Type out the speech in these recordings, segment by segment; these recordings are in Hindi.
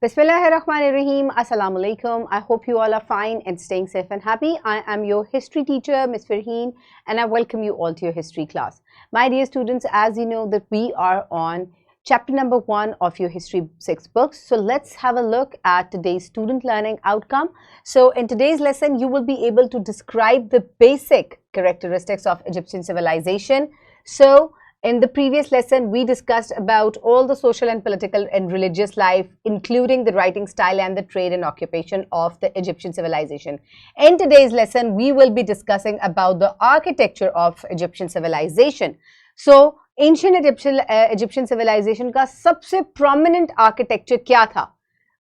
Bismillahirrahmanirrahim. Assalamu alaikum. I hope you all are fine and staying safe and happy. I am your history teacher, Ms. Farheen, and I welcome you all to your history class. My dear students, as you know that we are on chapter number 1 of your history 6 books. So let's have a look at today's student learning outcome. So in today's lesson, you will be able to describe the basic characteristics of Egyptian civilization. So in the previous lesson, we discussed about all the social and political and religious life, including the writing style and the trade and occupation of the Egyptian civilization. In today's lesson, we will be discussing about the architecture of Egyptian civilization. So, ancient Egyptian civilization का सबसे prominent architecture क्या था?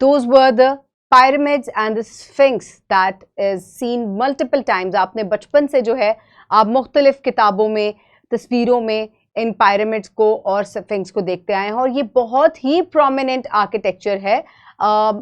Those were the pyramids and the sphinx that is seen multiple times. आपने बचपन से जो है आप मुख्तलिफ किताबों में, तस्वीरों में इन pyramids को और sphinx को देखते आए हैं और ये बहुत ही prominent architecture है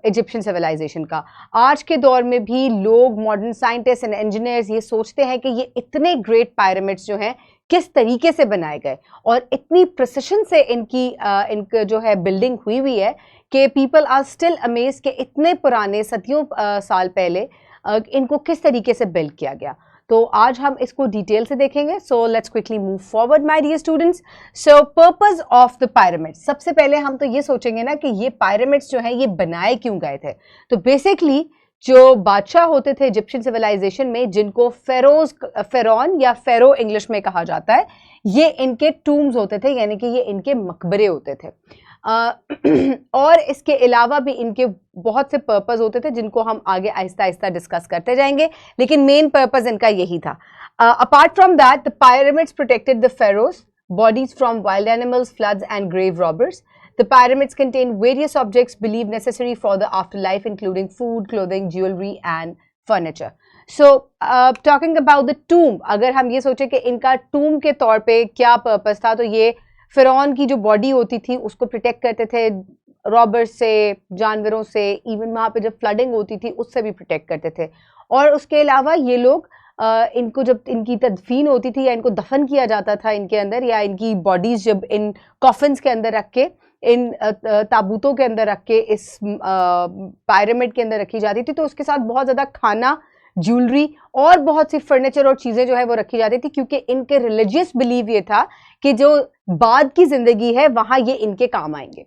इजिप्शियन सिविलाइजेशन का. आज के दौर में भी लोग मॉडर्न साइंटिस्ट एंड इंजीनियर्स ये सोचते हैं कि ये इतने ग्रेट पायरामिड्स जो हैं किस तरीके से बनाए गए और इतनी प्रिसिशन से इनका जो है बिल्डिंग हुई है कि पीपल आर स्टिल अमेज्ड कि इतने पुराने सदियों साल पहले इनको किस तरीके से बिल्ड किया गया. तो आज हम इसको डिटेल से देखेंगे. So let's quickly move forward my dear students. So purpose of the pyramid, सबसे पहले हम तो ये सोचेंगे ना कि ये पिरामिड्स जो हैं ये बनाए क्यों गए थे. तो बेसिकली जो बादशाह होते थे इजिप्शियन सिविलाइजेशन में, जिनको फेरौन या फेरो इंग्लिश में कहा जाता है, ये इनके टूम्स होते थे, यानी कि ये इनके मकबरे होते थे. और इसके अलावा भी इनके बहुत से पर्पस होते थे जिनको हम आगे आहिस्ता आहिस्ता डिस्कस करते जाएंगे, लेकिन मेन पर्पस इनका यही था. Apart from that, the pyramids protected the Feroz bodies from wild animals, floods and grave robbers. The pyramids contain various objects believed necessary for the afterlife, including food, clothing, jewelry and furniture. So, talking about the tomb, अगर हम ये सोचे कि इनका tomb के तौर पे क्या पर्पस था, तो ये फिरौन की जो बॉडी होती थी उसको प्रोटेक्ट करते थे रॉबर्स से, जानवरों से, इवन वहाँ पे जब फ्लडिंग होती थी उससे भी प्रोटेक्ट करते थे. और उसके अलावा ये लोग इनको जब इनकी तदफीन होती थी या इनको दफन किया जाता था इनके अंदर, या इनकी बॉडीज जब इन कॉफिन्स के अंदर रख के, इन ताबूतों के अंदर रख के इस पिरामिड के अंदर रखी जाती थी, तो उसके साथ बहुत ज़्यादा खाना, ज्वेलरी और बहुत सी फर्नीचर और चीज़ें जो है वो रखी जाती थी, क्योंकि इनके रिलीजियस बिलीव ये था कि जो बाद की ज़िंदगी है वहाँ ये इनके काम आएंगे.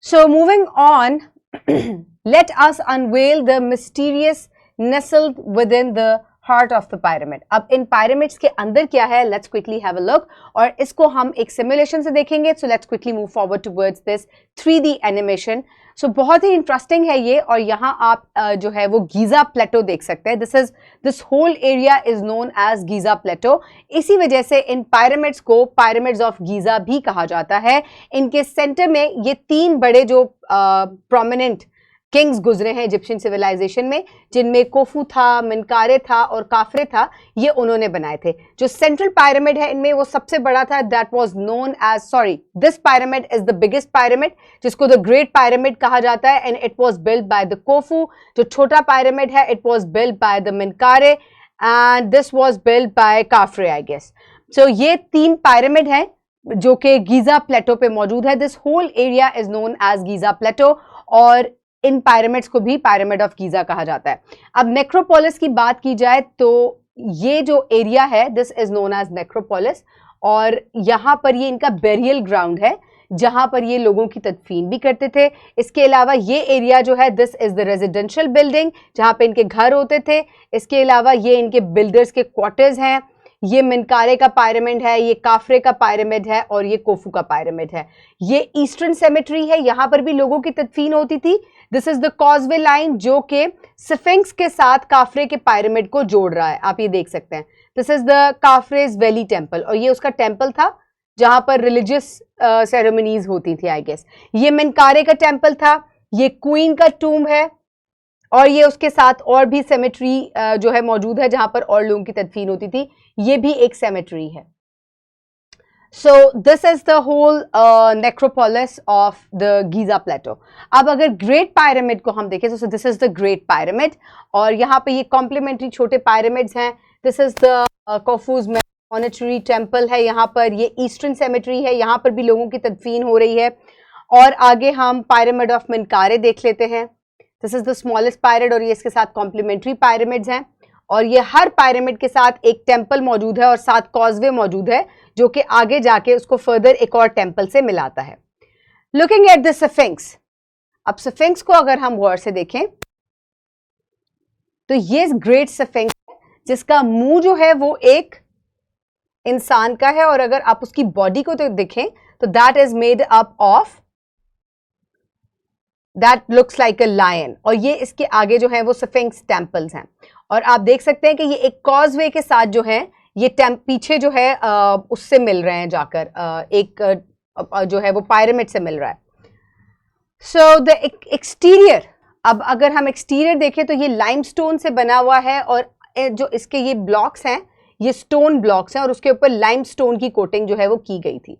So moving on, let us unwell the mysterious nestled within the heart of the pyramid. अब इन pyramids के अंदर क्या है, let's quickly have a look, और इसको हम एक simulation से देखेंगे. So let's quickly move forward towards this 3D animation. So बहुत ही इंटरेस्टिंग है ये, और यहाँ आप जो है वो गीज़ा प्लेटो देख सकते हैं. This whole area is known as Giza plateau. इसी वजह से इन pyramids को pyramids of गीज़ा भी कहा जाता है. इनके सेंटर में ये 3 बड़े जो prominent किंग्स गुजरे हैं इजिप्शियन सिविलाइजेशन में, जिनमें कोफू था, मिनकारे था और काफरे था, ये उन्होंने बनाए थे. जो सेंट्रल पिरामिड है इनमें वो सबसे बड़ा था, that was known as this pyramid is the biggest pyramid, जिसको द ग्रेट पिरामिड कहा जाता है, and it was built by the Khufu. जो छोटा पिरामिड है it was built by the Menkaure and this was built by Khafre, I guess. So ये 3 पिरामिड हैं जो कि गीज़ा प्लेटो पे मौजूद है. This whole area is known as Giza plateau, और इन पिरामिड्स को भी पिरामिड ऑफ गीज़ा कहा जाता है. अब नेक्रोपोलिस की बात की जाए तो ये जो एरिया है this is known as necropolis, और यहाँ पर ये इनका बेरियल ग्राउंड है जहाँ पर ये लोगों की तदफीन भी करते थे. इसके अलावा ये एरिया जो है this is the residential building जहाँ पे इनके घर होते थे. इसके अलावा ये इनके बिल्डर्स के क्वार्टर्स हैं. ये मिनकारे का पिरामिड है, ये काफरे का पिरामिड है और ये कोफू का पिरामिड है. ये ईस्टर्न सेमेट्री है, यहाँ पर भी लोगों की तदफीन होती थी. This is the causeway line जो कि स्फिंक्स के साथ काफरे के पिरामिड को जोड़ रहा है, आप ये देख सकते हैं. This is the Khafre's valley temple, और ये उसका टेम्पल था जहाँ पर रिलीजियस सेरेमनीज होती थी, आई गेस. ये मिनकारे का टेम्पल था, ये क्वीन का टूम है, और ये उसके साथ और भी सेमेट्री जो है मौजूद है जहाँ पर और लोगों की तदफीन होती थी. ये भी एक सेमेट्री है. So this is the whole necropolis of the Giza plateau. अब अगर ग्रेट पिरामिड को हम देखें तो this is the great pyramid, और यहाँ पे ये कॉम्प्लीमेंट्री छोटे पिरामिड्स हैं. This is the Khufu's monetary temple है, यहाँ पर ये ईस्टर्न सेमेट्री है, यहाँ पर भी लोगों की तदफीन हो रही है. और आगे हम pyramid of Menkaure देख लेते हैं. This is the smallest pyramid और ये इसके साथ complementary pyramids हैं और ये हर pyramid के साथ एक temple मौजूद है और साथ causeway मौजूद है जो कि आगे जाके उसको further एक और temple से मिलाता है. Looking at the Sphinx. अब Sphinx को अगर हम गौर से देखें तो ये ग्रेट स्फिंक्स है जिसका मुंह जो है वो एक इंसान का है और अगर आप उसकी बॉडी को तो देखें तो that is made up of that looks like a lion और ये इसके आगे जो है वो स्फिंक्स टेम्पल्स हैं और आप देख सकते हैं कि ये एक कॉजवे के साथ जो है ये पीछे जो है उससे मिल रहे हैं जाकर एक जो है वो पायरामिड से मिल रहा है. सो द एक्सटीरियर, अब अगर हम एक्सटीरियर देखें तो ये लाइमस्टोन से बना हुआ है और जो इसके ये ब्लॉक्स हैं ये स्टोन ब्लॉक्स हैं और उसके ऊपर लाइमस्टोन की कोटिंग जो है वो की गई थी.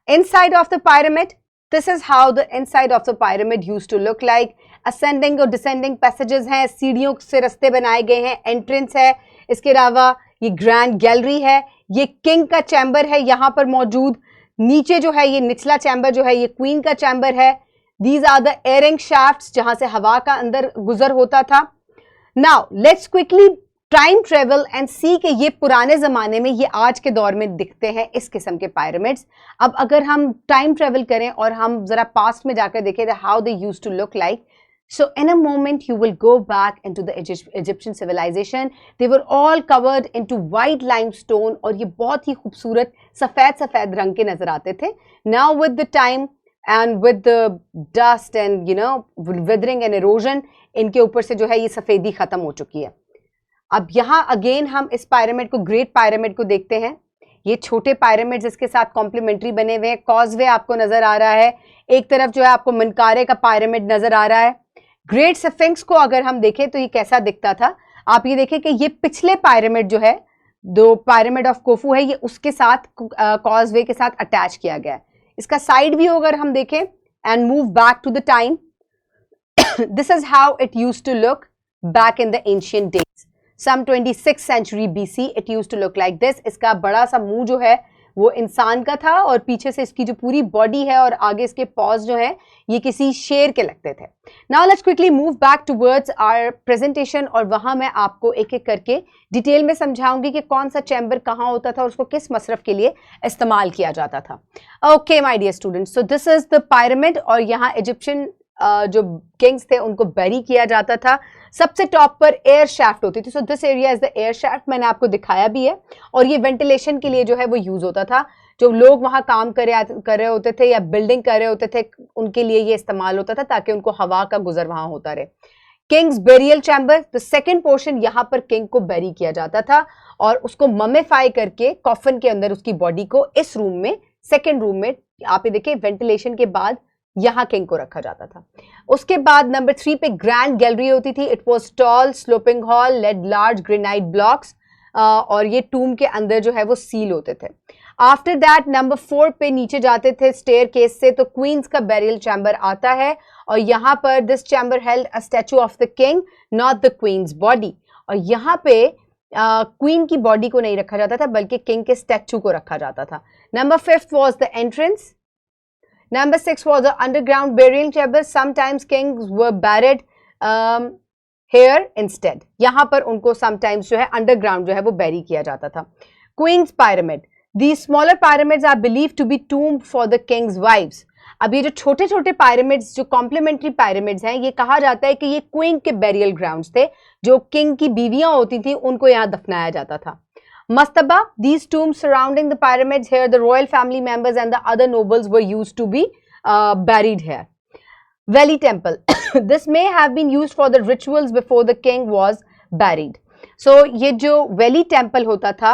Inside of the pyramid, this is how the inside of the pyramid used to look like. Ascending और डिसेंडिंग पैसेजेस हैं, सीढ़ियों से रास्ते बनाए गए हैं, एंट्रेंस है, इसके अलावा ये ग्रैंड गैलरी है, ये किंग का चैम्बर है यहाँ पर मौजूद, नीचे जो है ये निचला चैम्बर जो है ये क्वीन का चैम्बर है. These are the airing shafts जहां से हवा का अंदर गुजर होता था. Now let's quickly time travel and see कि ये पुराने ज़माने में ये आज के दौर में दिखते हैं इस किस्म के pyramids. अब अगर हम time travel करें और हम ज़रा past में जाकर देखें how they used to look like. So in a moment you will go back into the Egyptian civilization. They were all covered into white limestone और ये बहुत ही खूबसूरत सफ़ेद रंग के नज़र आते थे. Now with the time and with the dust and withering and erosion, इनके ऊपर से जो है ये सफ़ेदी ख़त्म हो चुकी है. अब यहाँ अगेन हम इस पायरामिड को, ग्रेट पायरामिड को देखते हैं. ये छोटे पायरामिड्स इसके साथ कॉम्प्लीमेंट्री बने हुए हैं. कॉजवे आपको नज़र आ रहा है, एक तरफ जो है आपको मनकारे का पायरामिड नज़र आ रहा है. ग्रेट स्फिंक्स को अगर हम देखें तो ये कैसा दिखता था, आप ये देखें कि ये पिछले पायरामिड जो है, दो पायरामिड ऑफ कोफू है, ये उसके साथ कॉजवे के साथ अटैच किया गया है. इसका साइड व्यू अगर हम देखें and move back to the time, this is how it used to look back in the ancient days. Some 26th century BC it used to look like this. इसका बड़ा सा मुंह जो है वो इंसान का था और पीछे से इसकी जो पूरी बॉडी है और आगे इसके पॉज जो है ये किसी शेर के लगते थे. Now let's quickly move back towards our presentation और वहां मैं आपको एक एक करके डिटेल में समझाऊंगी कि कौन सा चैम्बर कहाँ होता था और उसको किस मसरफ के लिए इस्तेमाल किया जाता था. Okay my dear students, so this is the pyramid और यहाँ इजिप्शियन जो किंग्स थे उनको बैरी किया जाता था. सबसे टॉप पर एयर शाफ्ट होती थी. So this area is the air shaft, मैंने आपको दिखाया भी है और ये वेंटिलेशन के लिए जो है वो यूज होता था. जो लोग वहाँ काम कर रहे होते थे या बिल्डिंग कर रहे होते थे उनके लिए ये इस्तेमाल होता था ताकि उनको हवा का गुजर वहाँ होता रहे. किंग्स बेरियल चैम्बर, तो सेकेंड पोर्शन यहाँ पर किंग को बैरी किया जाता था और उसको ममेफाई करके कॉफन के अंदर उसकी बॉडी को इस रूम में, सेकेंड रूम में, आप ये देखिए वेंटिलेशन के बाद यहाँ किंग को रखा जाता था. उसके बाद नंबर 3 पे ग्रैंड गैलरी होती थी. It was tall sloping hall led large granite blocks और ये टूम के अंदर जो है वो सील होते थे. आफ्टर दैट नंबर 4 पे नीचे जाते थे स्टेयर केस से तो क्वींस का बैरियल चैम्बर आता है और यहाँ पर this chamber held a statue of the king not the queen's body. और यहाँ पे क्वीन की बॉडी को नहीं रखा जाता था बल्कि किंग के स्टैचू को रखा जाता था. Number 5 was the entrance. Number 6 was the underground burial chamber. Sometimes kings were buried here instead. यहाँ पर उनको sometimes जो है underground जो है वो bury किया जाता था. Queen's pyramid. These smaller pyramids are believed to be tomb for the king's wives. अब ये जो छोटे छोटे pyramids जो complementary pyramids हैं ये कहा जाता है कि ये queen के burial grounds थे. जो king की बीवियां होती थी उनको यहाँ दफनाया जाता था. Mastaba, these tombs surrounding the pyramids here, the royal family members and the other nobles were used to be buried here. Valley temple, this may have been used for the rituals before the king was buried. So ये जो valley temple होता था,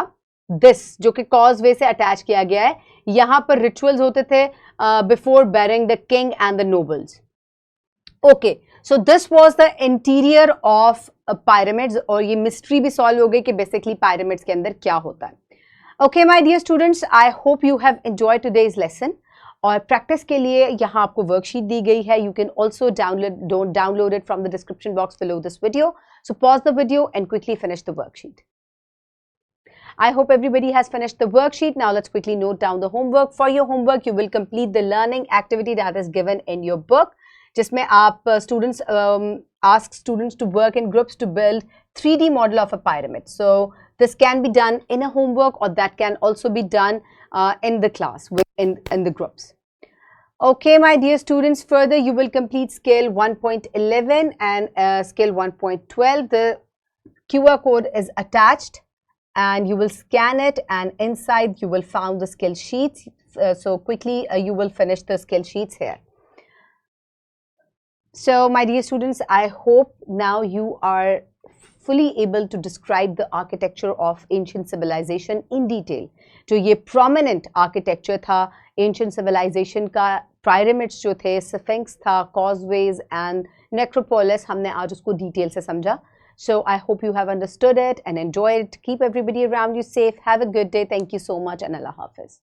this जो कि causeway से attach किया गया है, यहाँ पर rituals होते थे before burying the king and the nobles. Okay, so this was the interior of pyramids और ये mystery भी solve हो गई कि basically pyramids के अंदर क्या होता है. Okay, my dear students, I hope you have enjoyed today's lesson. और practice के लिए यहाँ आपको worksheet दी गई है. You can also download it from the description box below this video. So pause the video and quickly finish the worksheet. I hope everybody has finished the worksheet. Now let's quickly note down the homework. For your homework, you will complete the learning activity that is given in your book. जिसमें आप students ask students to work in groups to build 3D model of a pyramid. So this can be done in a homework, or that can also be done in the class, in the groups. Okay, my dear students, further you will complete scale 1.11 and scale 1.12. The QR code is attached and you will scan it, and inside you will find the skill sheets. So quickly you will finish the skill sheets here. So my dear students, I hope now you are fully able to describe the architecture of ancient civilization in detail. जो ये prominent architecture था ancient civilization का, pyramids जो थे, sphinx था, causeways and necropolis, हमने आज उसको detail से समझा. So I hope you have understood it and enjoyed it. Keep everybody around you safe. Have a good day. Thank you so much and Allah Hafiz.